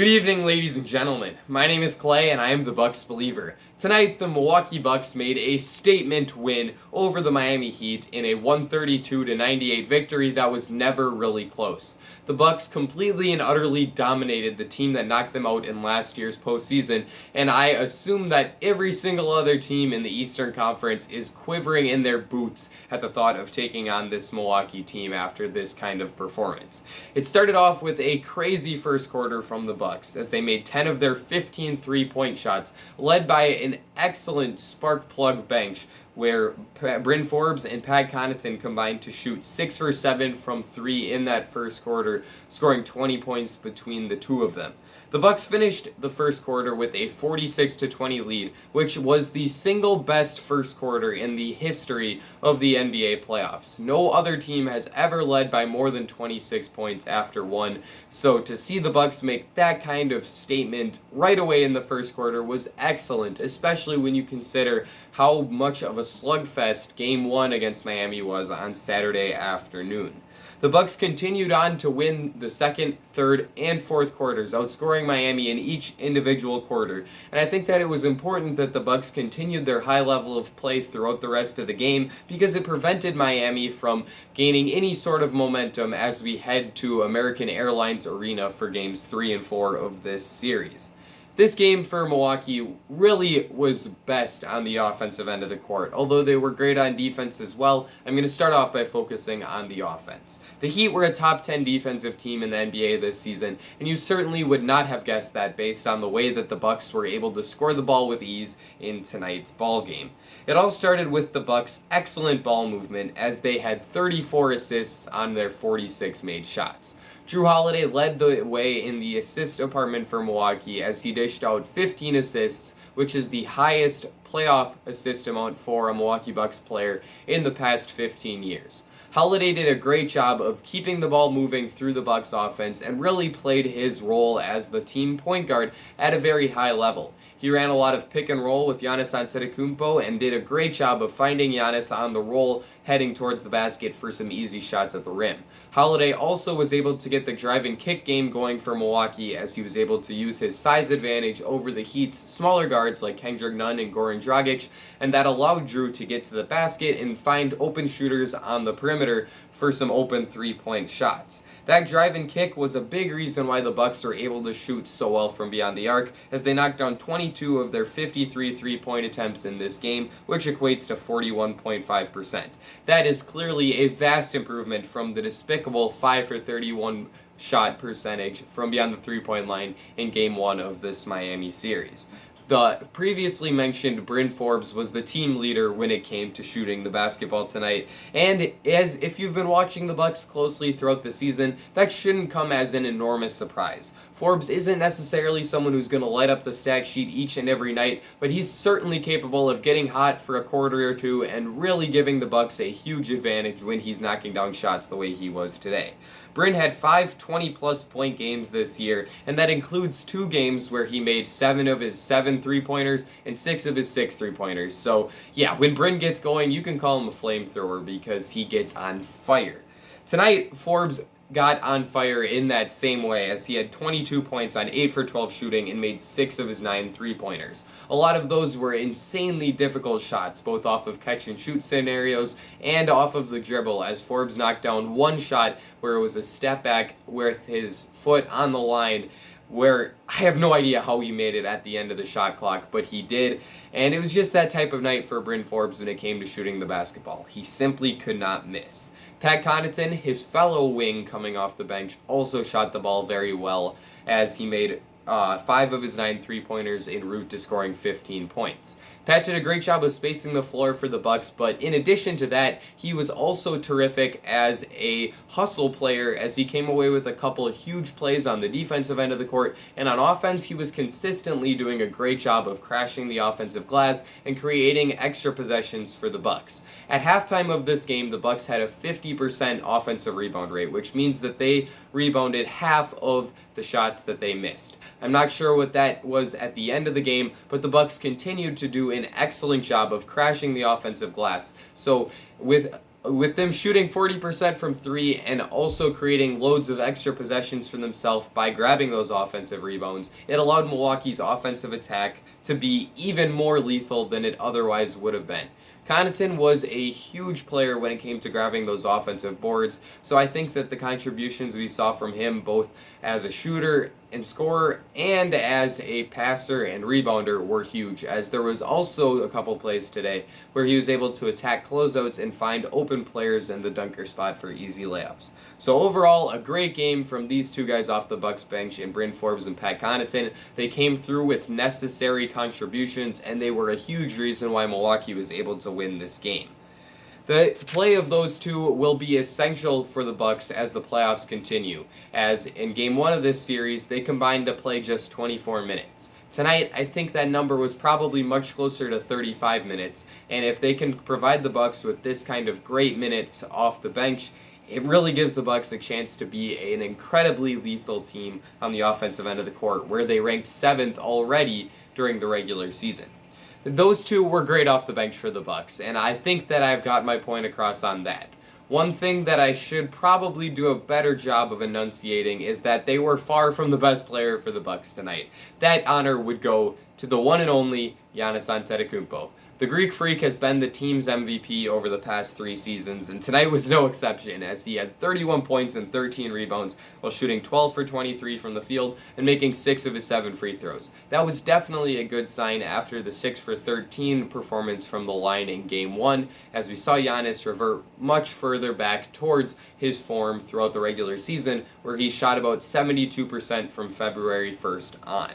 Good evening, ladies and gentlemen. My name is Clay, and I am the Bucks believer. Tonight, the Milwaukee Bucks made a statement win over the Miami Heat in a 132-98 victory that was never really close. The Bucks completely and utterly dominated the team that knocked them out in last year's postseason, and I assume that every single other team in the Eastern Conference is quivering in their boots at the thought of taking on this Milwaukee team after this kind of performance. It started off with a crazy first quarter from the Bucks as they made 10 of their 15 three-point shots, led by an excellent spark plug bench where Bryn Forbes and Pat Connaughton combined to shoot 6 for 7 from 3 in that first quarter, scoring 20 points between the two of them. The Bucks finished the first quarter with a 46-20 lead, which was the single best first quarter in the history of the NBA playoffs. No other team has ever led by more than 26 points after one, so to see the Bucks make that kind of statement right away in the first quarter was excellent, especially when you consider how much of a slugfest Game 1 against Miami was on Saturday afternoon. The Bucks continued on to win the second, third, and fourth quarters, outscoring Miami in each individual quarter. And I think that it was important that the Bucks continued their high level of play throughout the rest of the game because it prevented Miami from gaining any sort of momentum as we head to American Airlines Arena for games 3 and 4 of this series. This game for Milwaukee really was best on the offensive end of the court. Although they were great on defense as well, I'm going to start off by focusing on the offense. The Heat were a top 10 defensive team in the NBA this season, and you certainly would not have guessed that based on the way that the Bucks were able to score the ball with ease in tonight's ball game. It all started with the Bucks' excellent ball movement as they had 34 assists on their 46 made shots. Jrue Holiday led the way in the assist department for Milwaukee as he dished out 15 assists, which is the highest playoff assist amount for a Milwaukee Bucks player in the past 15 years. Holiday did a great job of keeping the ball moving through the Bucks offense and really played his role as the team point guard at a very high level. He ran a lot of pick and roll with Giannis Antetokounmpo and did a great job of finding Giannis on the roll heading towards the basket for some easy shots at the rim. Holiday also was able to get the drive and kick game going for Milwaukee as he was able to use his size advantage over the Heat's smaller guards like Kendrick Nunn and Goran Dragic, and that allowed Jrue to get to the basket and find open shooters on the perimeter for some open three-point shots. That drive and kick was a big reason why the Bucks were able to shoot so well from beyond the arc, as they knocked down 22 of their 53 three-point attempts in this game, which equates to 41.5%. That is clearly a vast improvement from the despicable 5 for 31 shot percentage from beyond the three-point line in Game 1 of this Miami series. The previously mentioned Bryn Forbes was the team leader when it came to shooting the basketball tonight, and as if you've been watching the Bucks closely throughout the season, that shouldn't come as an enormous surprise. Forbes isn't necessarily someone who's going to light up the stat sheet each and every night, but he's certainly capable of getting hot for a quarter or two and really giving the Bucks a huge advantage when he's knocking down shots the way he was today. Bryn had 5 20-plus point games this year, and that includes 2 games where he made 7 of his 7 three-pointers and 6 of his 6 three-pointers. So, yeah, when Bryn gets going, you can call him a flamethrower because he gets on fire. Tonight, Forbes got on fire in that same way as he had 22 points on 8 for 12 shooting and made 6 of his 9 three-pointers. A lot of those were insanely difficult shots, both off of catch-and-shoot scenarios and off of the dribble, as Forbes knocked down one shot where it was a step back with his foot on the line, where I have no idea how he made it at the end of the shot clock, but he did, and it was just that type of night for Bryn Forbes when it came to shooting the basketball. He simply could not miss. Pat Connaughton, his fellow wing coming off the bench, also shot the ball very well as he made 5 of his 9 three-pointers en route to scoring 15 points. Pat did a great job of spacing the floor for the Bucks, but in addition to that, he was also terrific as a hustle player as he came away with a couple of huge plays on the defensive end of the court, and on offense, he was consistently doing a great job of crashing the offensive glass and creating extra possessions for the Bucks. At halftime of this game, the Bucks had a 50% offensive rebound rate, which means that they rebounded half of the shots that they missed. I'm not sure what that was at the end of the game, but the Bucks continued to do an excellent job of crashing the offensive glass. So with with them shooting 40% from three and also creating loads of extra possessions for themselves by grabbing those offensive rebounds, it allowed Milwaukee's offensive attack to be even more lethal than it otherwise would have been. Connaughton was a huge player when it came to grabbing those offensive boards, so I think that the contributions we saw from him both as a shooter and scorer and as a passer and rebounder were huge, as there was also a couple plays today where he was able to attack closeouts and find open players in the dunker spot for easy layups. So overall, a great game from these two guys off the Bucks bench in Bryn Forbes and Pat Connaughton. They came through with necessary contributions, and they were a huge reason why Milwaukee was able to win this game. The play of those two will be essential for the Bucks as the playoffs continue, as in Game 1 of this series, they combined to play just 24 minutes. Tonight, I think that number was probably much closer to 35 minutes, and if they can provide the Bucks with this kind of great minutes off the bench, it really gives the Bucks a chance to be an incredibly lethal team on the offensive end of the court, where they ranked 7th already during the regular season. Those two were great off the bench for the Bucks, and I think that I've got my point across on that. One thing that I should probably do a better job of enunciating is that they were far from the best player for the Bucks tonight. That honor would go to the one and only Giannis Antetokounmpo. The Greek Freak has been the team's MVP over the past 3 seasons, and tonight was no exception, as he had 31 points and 13 rebounds while shooting 12 for 23 from the field and making 6 of his 7 free throws. That was definitely a good sign after the 6 for 13 performance from the line in Game 1, as we saw Giannis revert much further back towards his form throughout the regular season, where he shot about 72% from February 1st on.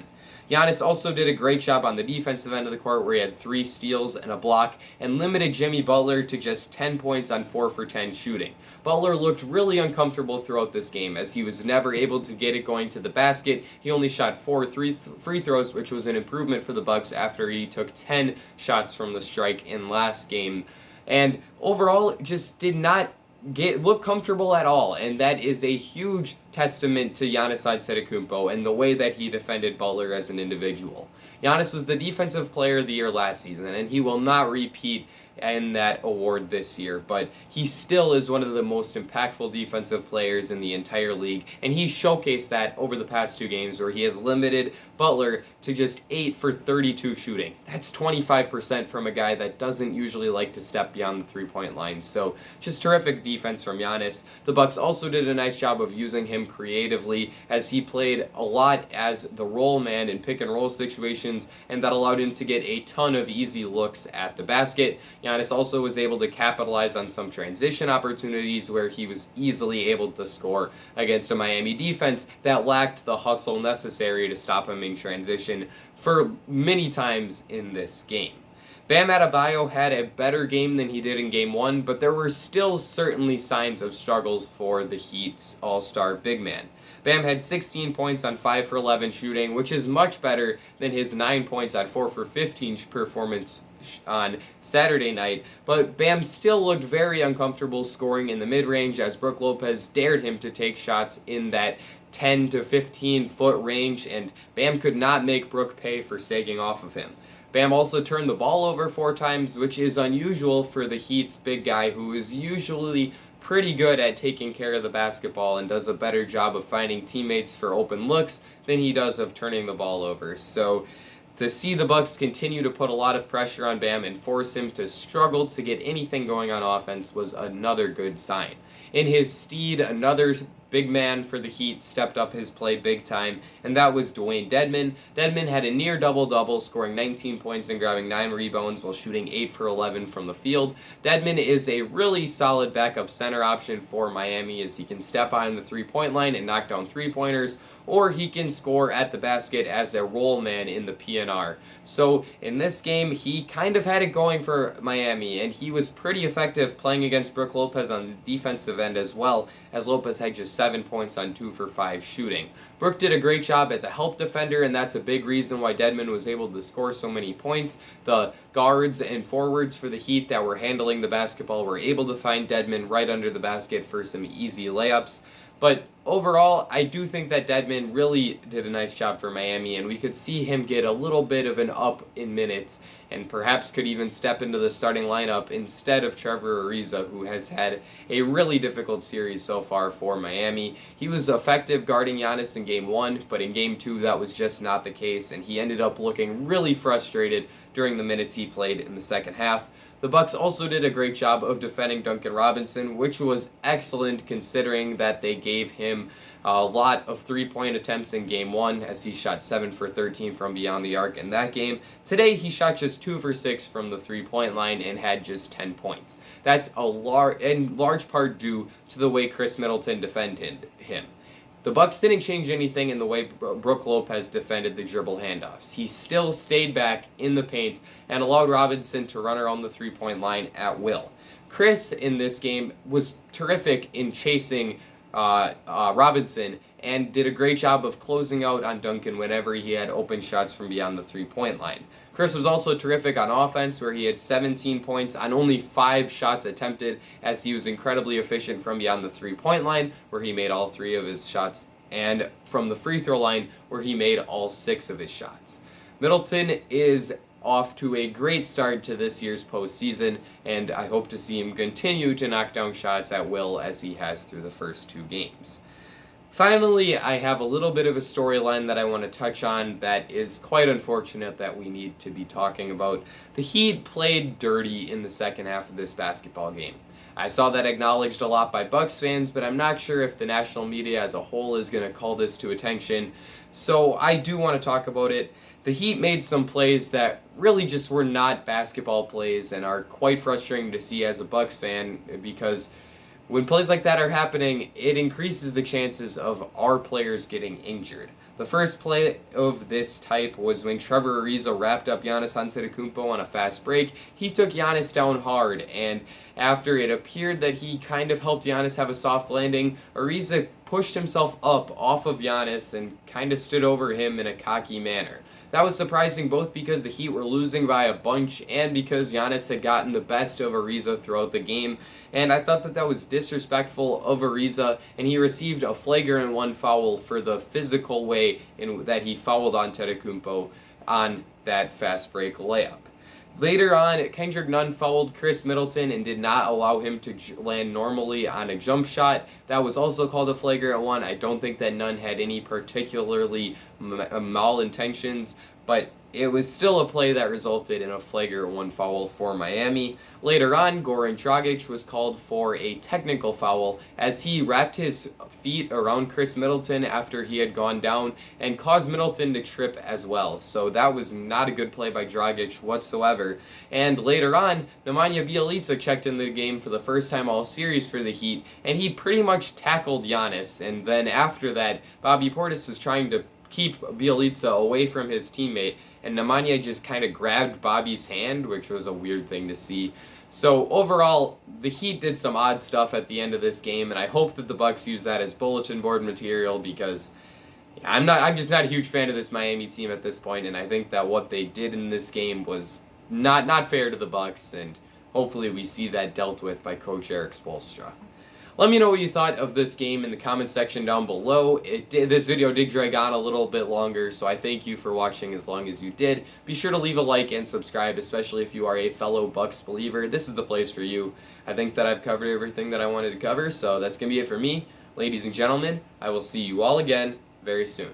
Giannis also did a great job on the defensive end of the court, where he had 3 steals and a block and limited Jimmy Butler to just 10 points on 4 for 10 shooting. Butler looked really uncomfortable throughout this game, as he was never able to get it going to the basket. He only shot 4 free throws, which was an improvement for the Bucks after he took 10 shots from the strike in last game. And overall, just did not look comfortable at all, and that is a huge testament to Giannis Antetokounmpo and the way that he defended Butler as an individual. Giannis was the Defensive Player of the Year last season, and he will not repeat in that award this year, but he still is one of the most impactful defensive players in the entire league, and he showcased that over the past 2 games, where he has limited Butler to just 8 for 32 shooting. That's 25% from a guy that doesn't usually like to step beyond the 3-point line, so just terrific defense from Giannis. The Bucks also did a nice job of using him creatively, as he played a lot as the roll man in pick and roll situations, and that allowed him to get a ton of easy looks at the basket. Giannis also was able to capitalize on some transition opportunities where he was easily able to score against a Miami defense that lacked the hustle necessary to stop him in transition for many times in this game. Bam Adebayo had a better game than he did in Game 1, but there were still certainly signs of struggles for the Heat's all-star big man. Bam had 16 points on 5 for 11 shooting, which is much better than his 9 points on 4 for 15 performance on Saturday night, but Bam still looked very uncomfortable scoring in the mid-range, as Brook Lopez dared him to take shots in that 10 to 15 foot range, and Bam could not make Brook pay for sagging off of him. Bam also turned the ball over 4 times, which is unusual for the Heat's big guy, who is usually pretty good at taking care of the basketball and does a better job of finding teammates for open looks than he does of turning the ball over. So to see the Bucks continue to put a lot of pressure on Bam and force him to struggle to get anything going on offense was another good sign. In his stead, another big man for the Heat stepped up his play big time, and that was Dwayne Deadman. Deadman had a near double-double, scoring 19 points and grabbing 9 rebounds while shooting 8 for 11 from the field. Deadman is a really solid backup center option for Miami, as he can step on the 3-point line and knock down 3-pointers, or he can score at the basket as a roll man in the PNR. So in this game, he kind of had it going for Miami, and he was pretty effective playing against Brook Lopez on the defensive end as well, as Lopez had just 7 points on 2 for 5 shooting. Brook did a great job as a help defender, and that's a big reason why Deadman was able to score so many points. The guards and forwards for the Heat that were handling the basketball were able to find Deadman right under the basket for some easy layups. But overall, I do think that Deadman really did a nice job for Miami, and we could see him get a little bit of an up in minutes, and perhaps could even step into the starting lineup instead of Trevor Ariza, who has had a really difficult series so far for Miami. He was effective guarding Giannis in Game 1, but in Game 2 that was just not the case, and he ended up looking really frustrated during the minutes he played in the second half. The Bucks also did a great job of defending Duncan Robinson, which was excellent considering that they gave him a lot of three-point attempts in Game 1 as he shot 7 for 13 from beyond the arc in that game. Today he shot just 2 for 6 from the three-point line and had just 10 points. That's in large part due to the way Chris Middleton defended him. The Bucks didn't change anything in the way Brook Lopez defended the dribble handoffs. He still stayed back in the paint and allowed Robinson to run around the three-point line at will. Chris in this game was terrific in chasing Robinson and did a great job of closing out on Duncan whenever he had open shots from beyond the three-point line. Chris was also terrific on offense, where he had 17 points on only 5 shots attempted, as he was incredibly efficient from beyond the three-point line, where he made all 3 of his shots, and from the free throw line, where he made all 6 of his shots. Middleton is off to a great start to this year's postseason, and I hope to see him continue to knock down shots at will as he has through the first 2 games. Finally, I have a little bit of a storyline that I want to touch on that is quite unfortunate that we need to be talking about. The Heat played dirty in the second half of this basketball game. I saw that acknowledged a lot by Bucks fans, but I'm not sure if the national media as a whole is going to call this to attention, so I do want to talk about it. The Heat made some plays that really just were not basketball plays and are quite frustrating to see as a Bucks fan, because when plays like that are happening, it increases the chances of our players getting injured. The first play of this type was when Trevor Ariza wrapped up Giannis Antetokounmpo on a fast break. He took Giannis down hard, and after it appeared that he kind of helped Giannis have a soft landing, Ariza pushed himself up off of Giannis and kind of stood over him in a cocky manner. That was surprising both because the Heat were losing by a bunch and because Giannis had gotten the best of Ariza throughout the game, and I thought that was disrespectful of Ariza, and he received a flagrant 1 foul for the physical way in that he fouled Antetokounmpo on that fast break layup. Later on, Kendrick Nunn fouled Chris Middleton and did not allow him to land normally on a jump shot. That was also called a flagrant 1. I don't think that Nunn had any particularly malintentions, but it was still a play that resulted in a flagrant 1 foul for Miami. Later on, Goran Dragic was called for a technical foul as he wrapped his feet around Chris Middleton after he had gone down and caused Middleton to trip as well. So that was not a good play by Dragic whatsoever. And later on, Nemanja Bjelica checked in the game for the first time all series for the Heat, and he pretty much tackled Giannis. And then after that, Bobby Portis was trying to keep Bjelica away from his teammate, and Nemanja just kind of grabbed Bobby's hand, which was a weird thing to see. So overall, the Heat did some odd stuff at the end of this game, and I hope that the Bucks use that as bulletin board material, because I'm just not a huge fan of this Miami team at this point, and I think that what they did in this game was not fair to the Bucks, and hopefully we see that dealt with by Coach Erik Spoelstra. Let me know what you thought of this game in the comment section down below. This video did drag on a little bit longer, so I thank you for watching as long as you did. Be sure to leave a like and subscribe, especially if you are a fellow Bucks believer. This is the place for you. I think that I've covered everything that I wanted to cover, so that's going to be it for me. Ladies and gentlemen, I will see you all again very soon.